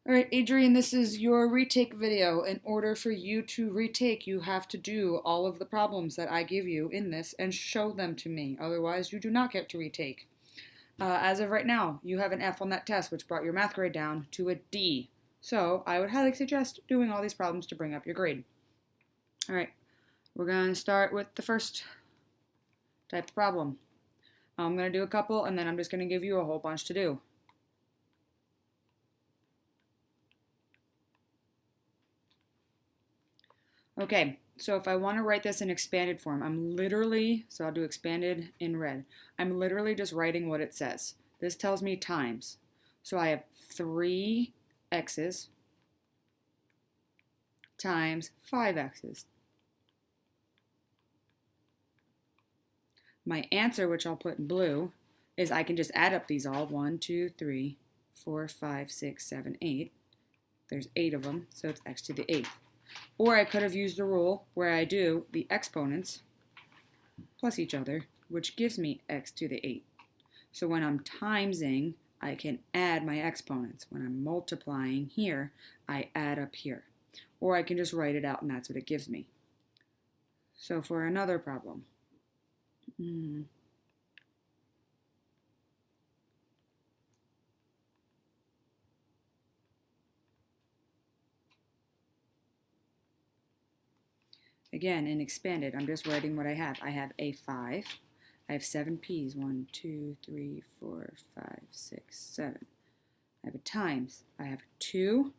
Alright, Adrian, this is your retake video. In order for you to retake, you have to do all of the problems that I give you in this and show them to me. Otherwise, you do not get to retake. As of right now, you have an F on that test, which brought your math grade down to a D. So I would highly suggest doing all these problems to bring up your grade. Alright, we're going to start with the first type of problem. I'm going to do a couple, and then I'm just going to give you a whole bunch to do. Okay, so if I want to write this in expanded form, so I'll do expanded in red. I'm literally just writing what it says. This tells me times. So I have 3 x's times 5 x's. My answer, which I'll put in blue, is I can just add up these all. 1, 2, 3, 4, 5, 6, 7, 8. There's 8 of them, so it's x to the 8th. Or I could have used the rule where I do the exponents plus each other, which gives me x to the 8th. So when I'm timesing, I can add my exponents. When I'm multiplying here, I add up here. Or I can just write it out and that's what it gives me. So for another problem. Again, in expanded, I'm just writing what I have. I have a 5. I have 7 p's. 1, 2, 3, 4, 5, 6, 7. I have a times. I have 2,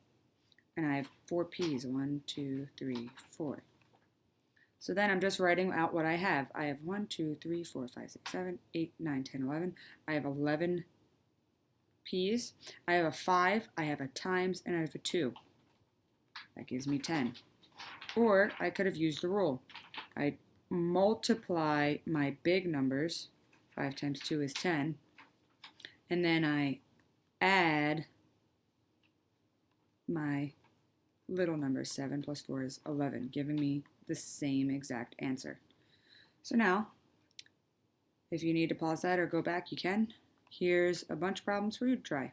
and I have 4 p's. 1, 2, 3, 4. So then I'm just writing out what I have. I have 1, 2, 3, 4, 5, 6, 7, 8, 9, 10, 11. I have 11 p's. I have a 5, I have a times, and I have a 2. That gives me 10. Or I could have used the rule. I multiply my big numbers, 5 times 2 is 10, and then I add my little numbers, 7 plus 4 is 11, giving me the same exact answer. So now, if you need to pause that or go back, you can. Here's a bunch of problems for you to try.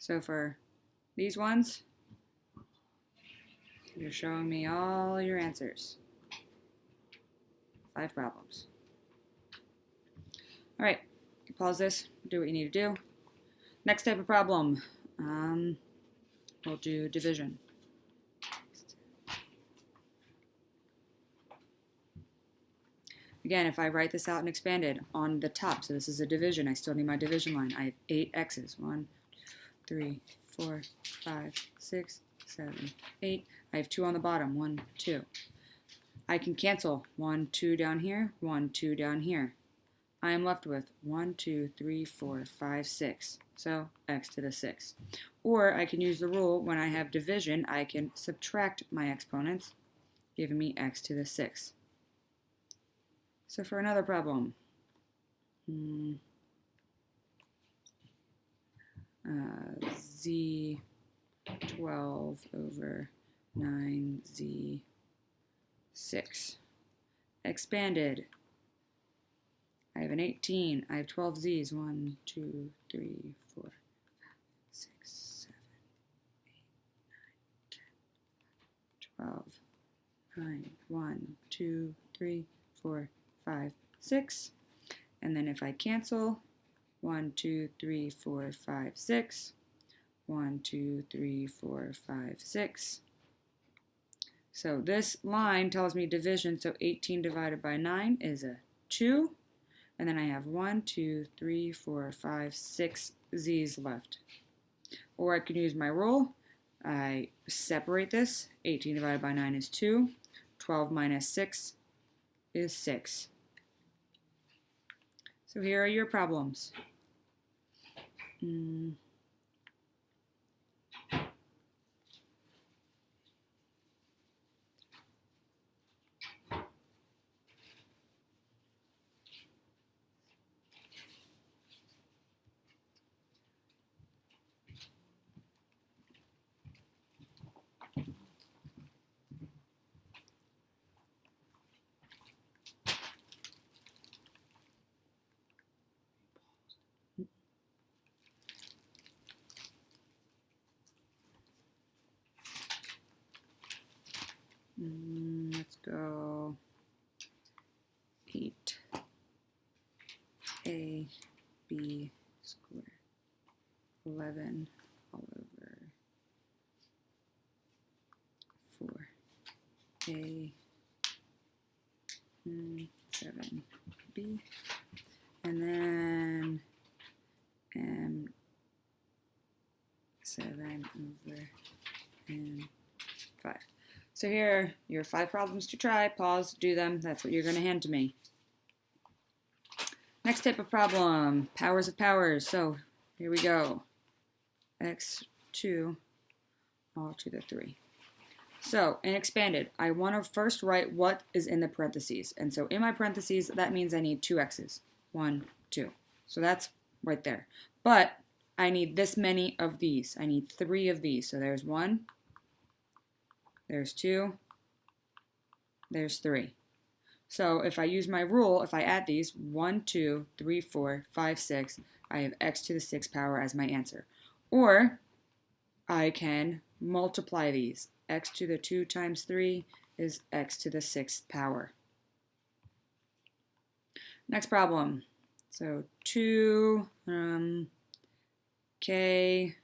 So for these ones, you're showing me all your answers. 5 problems. All right, pause this, do what you need to do. Next type of problem, we'll do division. Again, if I write this out and expanded on the top, so this is a division, I still need my division line. I have 8 x's. 1, 3, 4, 5, 6, 7, 8. I have 2 on the bottom. 1, 2. I can cancel 1, 2 down here, 1, 2 down here. I am left with 1, 2, 3, 4, 5, 6. So x to the 6. Or I can use the rule when I have division, I can subtract my exponents, giving me x to the 6. So for another problem, z12 over 9z6. Expanded. I have an 18. I have 12 z's. 1, 2, 3, 4, 5, 6, 7, 8, 9, 10, 12, 9, 1, 2, 3, 4, 5, 6. And then if I cancel, 1, 2, 3, 4, 5, 6. 1, 2, 3, 4, 5, 6. So this line tells me division, so 18 divided by 9 is a 2. And then I have 1, 2, 3, 4, 5, 6 z's left. Or I can use my rule. I separate this. 18 divided by 9 is 2. 12 minus 6 is 6. So here are your problems. Let's go 8a b squared 11 all over 4a 7b, and then 7 over 5. So here are your 5 problems to try. Pause, do them. That's what you're going to hand to me. Next type of problem, powers of powers. So here we go. x2 all to the 3. So in expanded, I want to first write what is in the parentheses. And so in my parentheses, that means I need 2 x's. 1, 2. So that's right there. But I need this many of these. I need 3 of these. So there's 1, there's 2, there's 3. So if I use my rule, if I add these, 1, 2, 3, 4, 5, 6, I have x to the 6th power as my answer. Or I can multiply these. X to the 2 times 3 is x to the 6th power. Next problem. So 2 k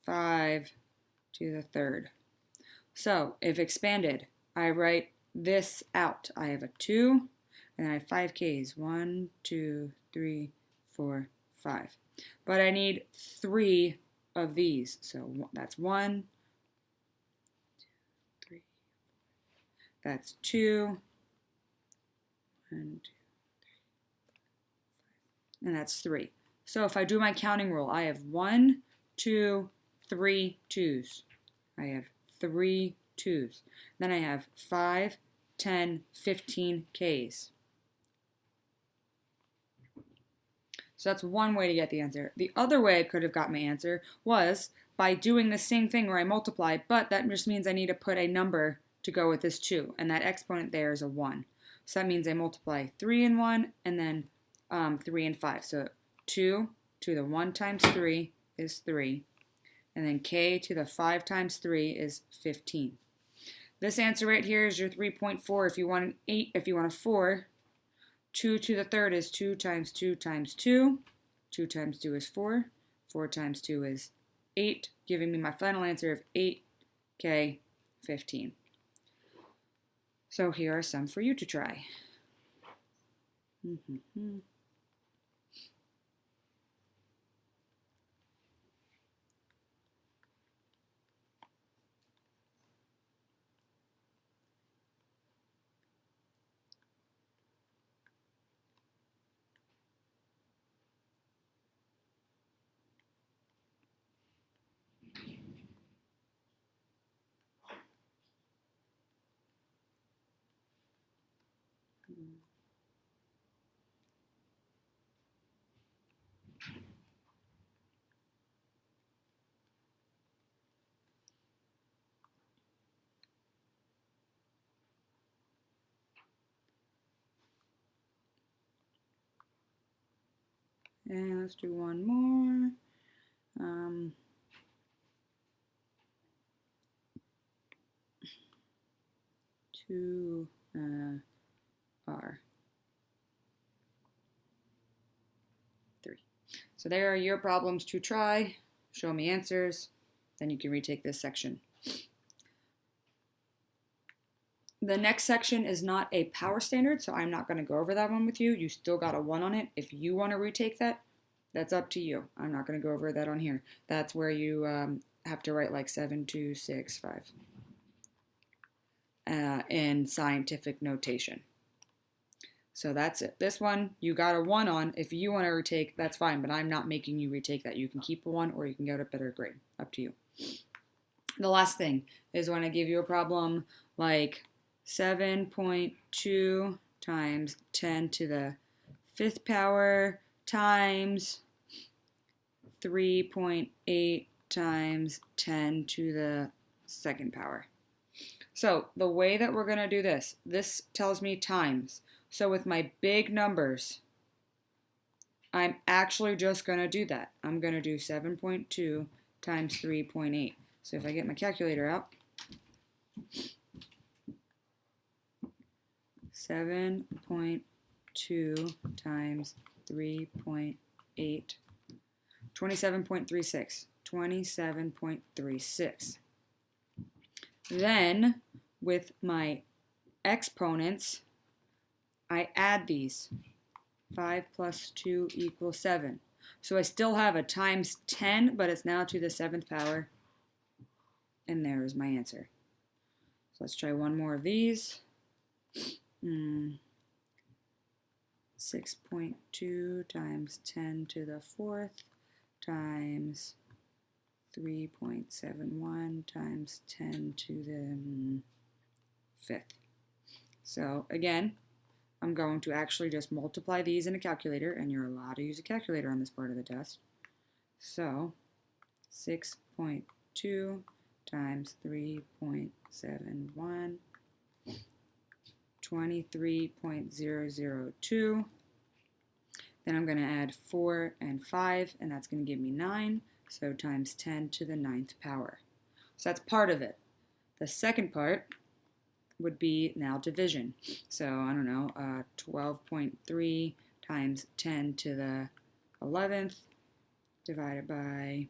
5 to the 3rd. So if expanded, I write this out. I have a 2, and I have 5 k's. 1, 2, 3, 4, 5. But I need 3 of these. So that's 1, 2, 3, 4. That's 2, 1, 2, 3, 4, 5. And that's 3. So if I do my counting rule, I have 1, 2, 3 2's. I have 3 2's. Then I have 5, 10, 15 k's. So that's one way to get the answer. The other way I could have got my answer was by doing the same thing where I multiply, but that just means I need to put a number to go with this 2, and that exponent there is a 1. So that means I multiply 3 and 1, and then 3 and 5. So 2 to the 1 times 3 is 3. And then k to the 5 times 3 is 15. This answer right here is your 3.4. If you want an 8, if you want a 4, 2 to the 3rd is 2 times 2 times 2. 2 times 2 is 4. 4 times 2 is 8, giving me my final answer of 8k 15. So here are some for you to try. And let's do one more. 2 r 3. So there are your problems to try. Show me answers. Then you can retake this section. The next section is not a power standard, so I'm not going to go over that one with you. You still got a 1 on it. If you want to retake that, That's up to you. I'm not going to go over that on here. That's where you have to write like 7, 2, 6, 5 in scientific notation. So that's it. This one, you got a 1 on. If you want to retake, that's fine, but I'm not making you retake that. You can keep a 1 or you can get a better grade. Up to you. The last thing is when I give you a problem like 7.2 times 10 to the 5th power times 3.8 times 10 to the 2nd power. So the way that we're going to do this tells me times. So with my big numbers, I'm actually just going to do that. I'm going to do 7.2 times 3.8. So if I get my calculator out, 7.2 times 3.8, 27.36. 27.36. Then with my exponents, I add these. 5 plus 2 equals 7. So I still have a times 10, but it's now to the 7th power. And there is my answer. So let's try one more of these. 6.2 times 10 to the 4th times 3.71 times 10 to the 5th. So again, I'm going to actually just multiply these in a calculator, and you're allowed to use a calculator on this part of the test. So 6.2 times 3.71, 23.002. Then I'm going to add 4 and 5, and that's going to give me 9. So times 10 to the 9th power. So that's part of it. The second part would be now division. So I don't know, 12.3 times 10 to the 11th divided by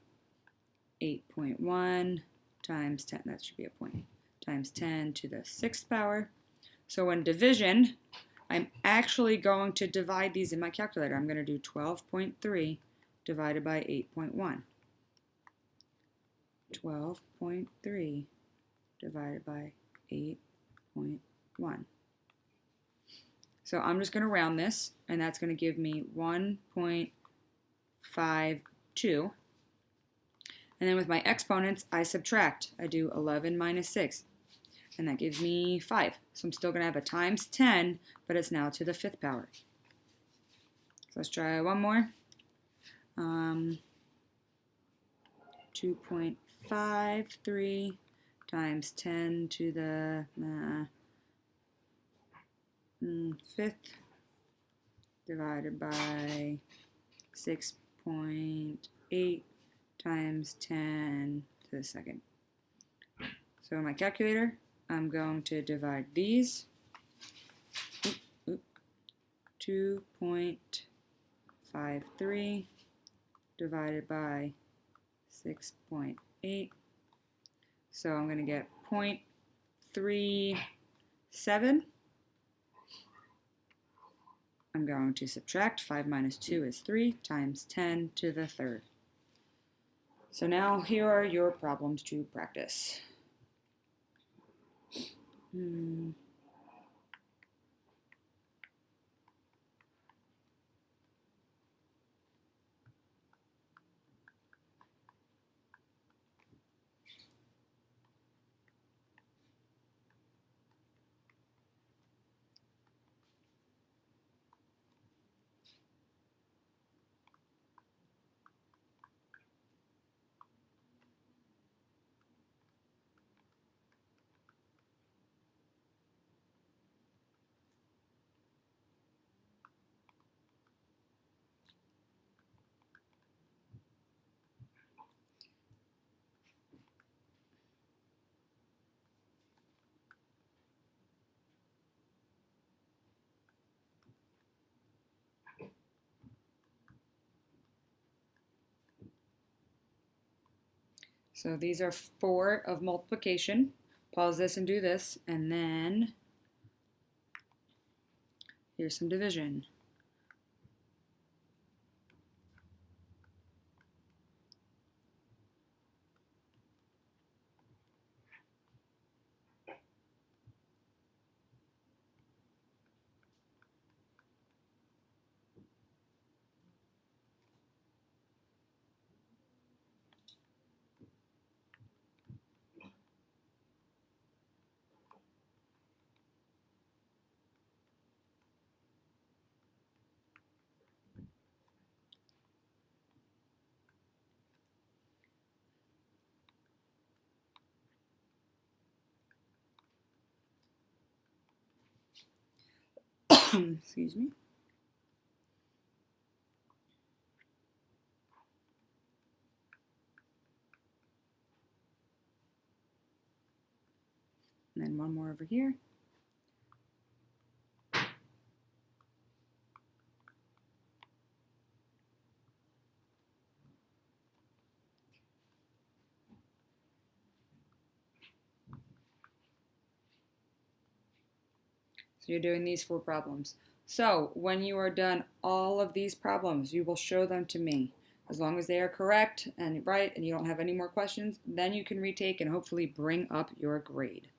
8.1 times 10, that should be a point, times 10 to the 6th power. So in division, I'm actually going to divide these in my calculator. I'm going to do 12.3 divided by 8.1. 12.3 divided by 8.1. So I'm just going to round this, and that's going to give me 1.52. And then with my exponents, I subtract. I do 11 minus 6, and that gives me 5. So I'm still going to have a times 10, but it's now to the 5th power. So let's try one more. 2.53 times 10 to the 5th divided by 6.8 times 10 to the 2nd. So in my calculator, I'm going to divide these. 2.53 divided by 6.8. So I'm going to get 0.37. I'm going to subtract. 5 minus 2 is 3 times 10 to the 3rd. So now here are your problems to practice. So these are 4 of multiplication. Pause this and do this, and then here's some division. Excuse me. And then one more over here. So you're doing these 4 problems. So when you are done all of these problems, you will show them to me. As long as they are correct and right and you don't have any more questions, then you can retake and hopefully bring up your grade.